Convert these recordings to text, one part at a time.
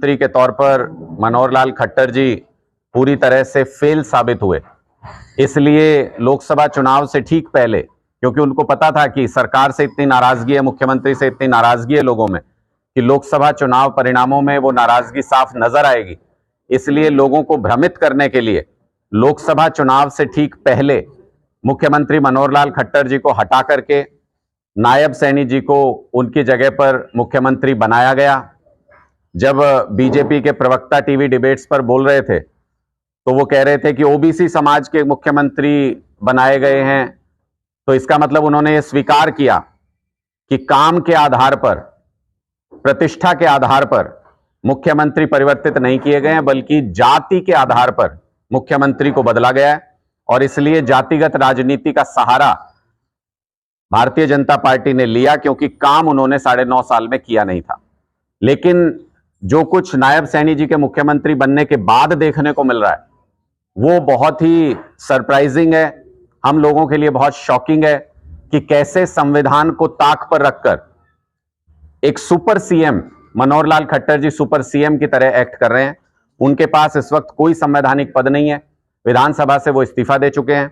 मुख्यमंत्री के तौर पर मनोहर लाल खट्टर जी पूरी तरह से फेल साबित हुए। इसलिए लोकसभा चुनाव से ठीक पहले, क्योंकि उनको पता था कि सरकार से इतनी नाराजगी है, मुख्यमंत्री से इतनी नाराजगी है लोगों में कि लोकसभा चुनाव परिणामों में वो नाराजगी साफ नजर आएगी, इसलिए लोगों को भ्रमित करने के लिए लोकसभा चुनाव से ठीक पहले मुख्यमंत्री मनोहर लाल खट्टर जी को हटा करके नायब सैनी जी को उनकी जगह पर मुख्यमंत्री बनाया गया। जब बीजेपी के प्रवक्ता टीवी डिबेट्स पर बोल रहे थे तो वो कह रहे थे कि ओबीसी समाज के मुख्यमंत्री बनाए गए हैं, तो इसका मतलब उन्होंने ये स्वीकार किया कि काम के आधार पर, प्रतिष्ठा के आधार पर मुख्यमंत्री परिवर्तित नहीं किए गए हैं, बल्कि जाति के आधार पर मुख्यमंत्री को बदला गया है। और इसलिए जातिगत राजनीति का सहारा भारतीय जनता पार्टी ने लिया, क्योंकि काम उन्होंने 9.5 साल में किया नहीं था। लेकिन जो कुछ नायब सैनी जी के मुख्यमंत्री बनने के बाद देखने को मिल रहा है वो बहुत ही सरप्राइजिंग है, हम लोगों के लिए बहुत शॉकिंग है कि कैसे संविधान को ताक पर रखकर एक सुपर सीएम मनोहर लाल खट्टर जी सुपर सीएम की तरह एक्ट कर रहे हैं। उनके पास इस वक्त कोई संवैधानिक पद नहीं है, विधानसभा से वो इस्तीफा दे चुके हैं,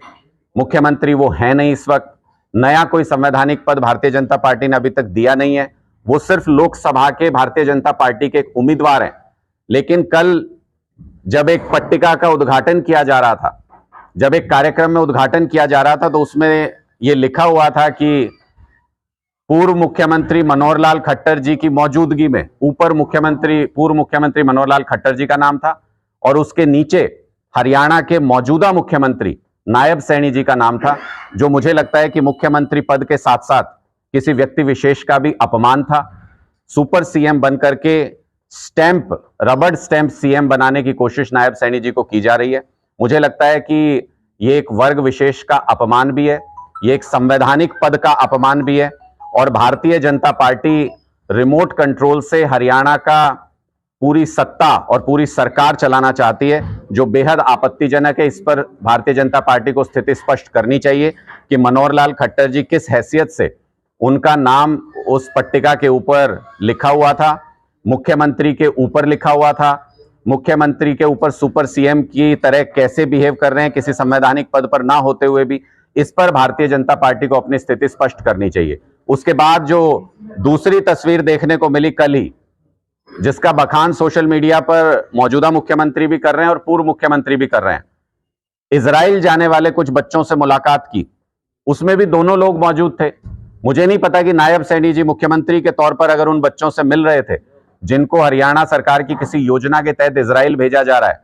मुख्यमंत्री वो है नहीं इस वक्त, नया कोई संवैधानिक पद भारतीय जनता पार्टी ने अभी तक दिया नहीं है, वो सिर्फ लोकसभा के भारतीय जनता पार्टी के एक उम्मीदवार हैं। लेकिन कल जब एक पट्टिका का उद्घाटन किया जा रहा था, जब एक कार्यक्रम में उद्घाटन किया जा रहा था, तो उसमें यह लिखा हुआ था कि पूर्व मुख्यमंत्री मनोहर लाल खट्टर जी की मौजूदगी में, ऊपर पूर्व मुख्यमंत्री मनोहर लाल खट्टर जी का नाम था और उसके नीचे हरियाणा के मौजूदा मुख्यमंत्री नायब सैनी जी का नाम था, जो मुझे लगता है कि मुख्यमंत्री पद के साथ साथ किसी व्यक्ति विशेष का भी अपमान था। सुपर सीएम बनकर के स्टैंप, रबड़ स्टैंप सीएम बनाने की कोशिश नायब सैनी जी को की जा रही है। मुझे लगता है कि ये एक वर्ग विशेष का अपमान भी है, ये एक संवैधानिक पद का अपमान भी है, और Bharatiya Janata party remote control से हरियाणा का पूरी सत्ता और पूरी सरकार चलाना चाहती है, जो बेहद आपत्तिजनक है। इस पर भारतीय जनता पार्टी को स्थिति स्पष्ट करनी चाहिए कि मनोहर लाल खट्टर जी किस हैसियत से उनका नाम उस पट्टिका के ऊपर लिखा हुआ था, मुख्यमंत्री के ऊपर लिखा हुआ था, मुख्यमंत्री के ऊपर सुपर सीएम की तरह कैसे बिहेव कर रहे हैं किसी संवैधानिक पद पर ना होते हुए भी। इस पर भारतीय जनता पार्टी को अपनी स्थिति स्पष्ट करनी चाहिए। उसके बाद जो दूसरी तस्वीर देखने को मिली कल ही, जिसका बखान सोशल मीडिया पर मौजूदा मुख्यमंत्री भी कर रहे हैं और पूर्व मुख्यमंत्री भी कर रहे हैं, इजराइल जाने वाले कुछ बच्चों से मुलाकात की, उसमें भी दोनों लोग मौजूद थे। मुझे नहीं पता कि नायब सैनी जी मुख्यमंत्री के तौर पर अगर उन बच्चों से मिल रहे थे जिनको हरियाणा सरकार की किसी योजना के तहत इजराइल भेजा जा रहा है,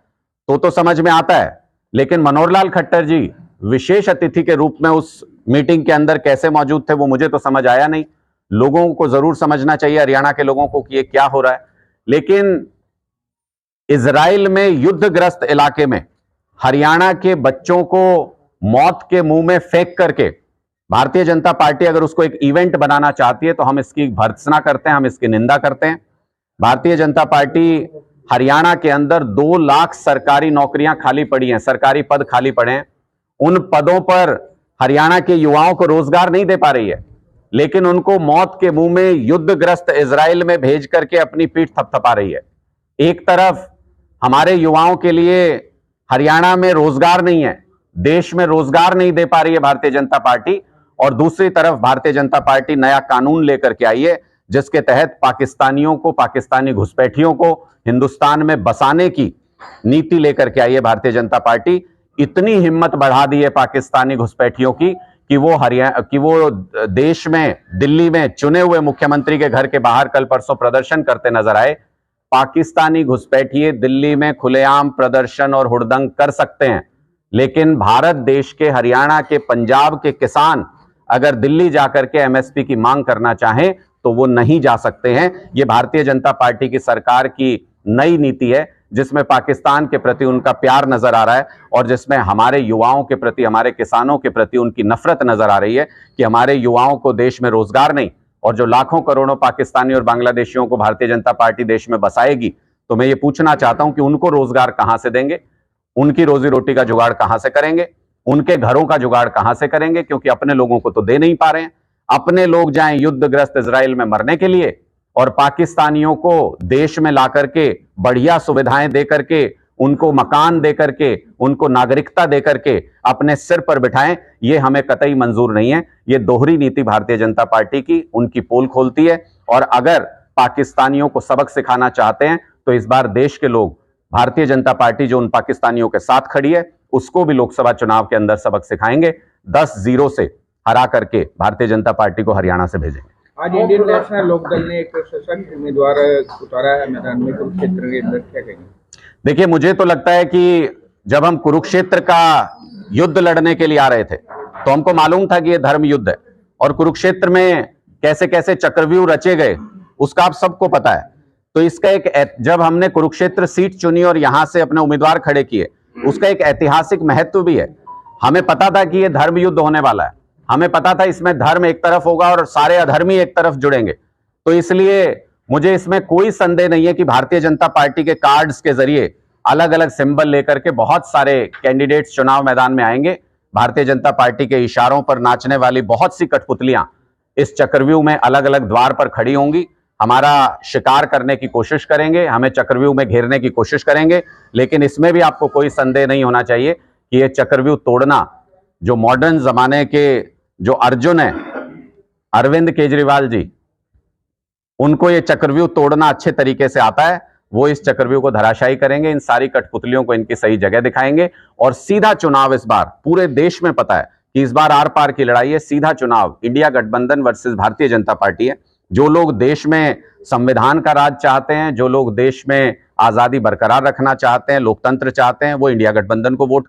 तो समझ में आता है। लेकिन मनोहर लाल खट्टर जी विशेष अतिथि के रूप में उस मीटिंग के अंदर कैसे मौजूद थे वो मुझे तो समझ आया नहीं। लोगों को जरूर समझना चाहिए, हरियाणा के लोगों को, कि ये क्या हो रहा है। लेकिन इजराइल में युद्धग्रस्त इलाके में हरियाणा के बच्चों को मौत के मुंह में फेंक करके भारतीय जनता पार्टी अगर उसको एक इवेंट बनाना चाहती है तो हम इसकी भर्त्सना करते हैं, हम इसकी निंदा करते हैं। भारतीय जनता पार्टी हरियाणा के अंदर 2 लाख सरकारी नौकरियां खाली पड़ी हैं, सरकारी पद खाली पड़े हैं। उन पदों पर हरियाणा के युवाओं को रोजगार नहीं दे पा रही है, लेकिन उनको मौत के मुंह में युद्धग्रस्त इजराइल में भेज करके अपनी पीठ थपथपा रही है। एक तरफ हमारे युवाओं के लिए हरियाणा में रोजगार नहीं है, देश में रोजगार नहीं दे पा रही है भारतीय जनता पार्टी, और दूसरी तरफ भारतीय जनता पार्टी नया कानून लेकर के आई है जिसके तहत पाकिस्तानियों को, पाकिस्तानी घुसपैठियों को हिंदुस्तान में बसाने की नीति लेकर के आई है भारतीय जनता पार्टी। इतनी हिम्मत बढ़ा दी है पाकिस्तानी घुसपैठियों की कि वो देश में, दिल्ली में चुने हुए मुख्यमंत्री के घर के बाहर कल परसों प्रदर्शन करते नजर आए। पाकिस्तानी घुसपैठिए दिल्ली में खुलेआम प्रदर्शन और हुड़दंग कर सकते हैं, लेकिन भारत देश के, हरियाणा के, पंजाब के किसान अगर दिल्ली जाकर के एमएसपी की मांग करना चाहें तो वो नहीं जा सकते हैं। ये भारतीय जनता पार्टी की सरकार की नई नीति है, जिसमें पाकिस्तान के प्रति उनका प्यार नजर आ रहा है और जिसमें हमारे युवाओं के प्रति, हमारे किसानों के प्रति उनकी नफरत नजर आ रही है कि हमारे युवाओं को देश में रोजगार नहीं, और जो लाखों करोड़ों पाकिस्तानी और बांग्लादेशियों को भारतीय जनता पार्टी देश में बसाएगी, तो मैं ये पूछना चाहता हूं कि उनको रोजगार कहां से देंगे, उनकी रोजी रोटी का जुगाड़ कहां से करेंगे, उनके घरों का जुगाड़ कहां से करेंगे, क्योंकि अपने लोगों को तो दे नहीं पा रहे हैं। अपने लोग जाएं युद्धग्रस्त इजराइल में मरने के लिए और पाकिस्तानियों को देश में ला करके बढ़िया सुविधाएं दे करके, उनको मकान दे करके, उनको नागरिकता दे करके अपने सिर पर बिठाएं, ये हमें कतई मंजूर नहीं है। ये दोहरी नीति भारतीय जनता पार्टी की उनकी पोल खोलती है। और अगर पाकिस्तानियों को सबक सिखाना चाहते हैं तो इस बार देश के लोग भारतीय जनता पार्टी जो उन पाकिस्तानियों के साथ खड़ी है उसको भी लोकसभा चुनाव के अंदर सबक सिखाएंगे। 10-0 से हरा करके भारतीय जनता पार्टी को हरियाणा से भेजेंगे। आज इंडियन नेशनल लोकदल ने एक सशक्त उम्मीदवार उतारा है मैदान में कुरुक्षेत्र के अंदर, क्या कहेंगे? देखिए, मुझे तो लगता है कि जब हम कुरुक्षेत्र का युद्ध लड़ने के लिए आ रहे थे तो हमको मालूम था कि यह धर्म युद्ध है, और कुरुक्षेत्र में कैसे कैसे चक्रव्यूह रचे गए उसका आप सबको पता है। तो इसका जब हमने कुरुक्षेत्र सीट चुनी और यहां से अपने उम्मीदवार खड़े किए, उसका एक ऐतिहासिक महत्व भी है। हमें पता था कि यह धर्म युद्ध होने वाला है, हमें पता था इसमें धर्म एक तरफ होगा और सारे अधर्मी एक तरफ जुड़ेंगे। तो इसलिए मुझे इसमें कोई संदेह नहीं है कि भारतीय जनता पार्टी के कार्ड्स के जरिए अलग अलग सिंबल लेकर के बहुत सारे कैंडिडेट्स चुनाव मैदान में आएंगे। भारतीय जनता पार्टी के इशारों पर नाचने वाली बहुत सी कठपुतलियां इस चक्रव्यूह में अलग अलग द्वार पर खड़ी होंगी, हमारा शिकार करने की कोशिश करेंगे, हमें चक्रव्यूह में घेरने की कोशिश करेंगे। लेकिन इसमें भी आपको कोई संदेह नहीं होना चाहिए कि यह चक्रव्यूह तोड़ना जो मॉडर्न जमाने के जो अर्जुन है अरविंद केजरीवाल जी, उनको ये चक्रव्यूह तोड़ना अच्छे तरीके से आता है। वो इस चक्रव्यूह को धराशायी करेंगे, इन सारी कठपुतलियों को इनकी सही जगह दिखाएंगे और सीधा चुनाव इस बार पूरे देश में पता है कि इस बार आर पार की लड़ाई है। सीधा चुनाव इंडिया गठबंधन वर्सेस भारतीय जनता पार्टी है। जो लोग देश में संविधान का राज चाहते हैं, जो लोग देश में आजादी बरकरार रखना चाहते हैं, लोकतंत्र चाहते हैं, वो इंडिया गठबंधन को वोट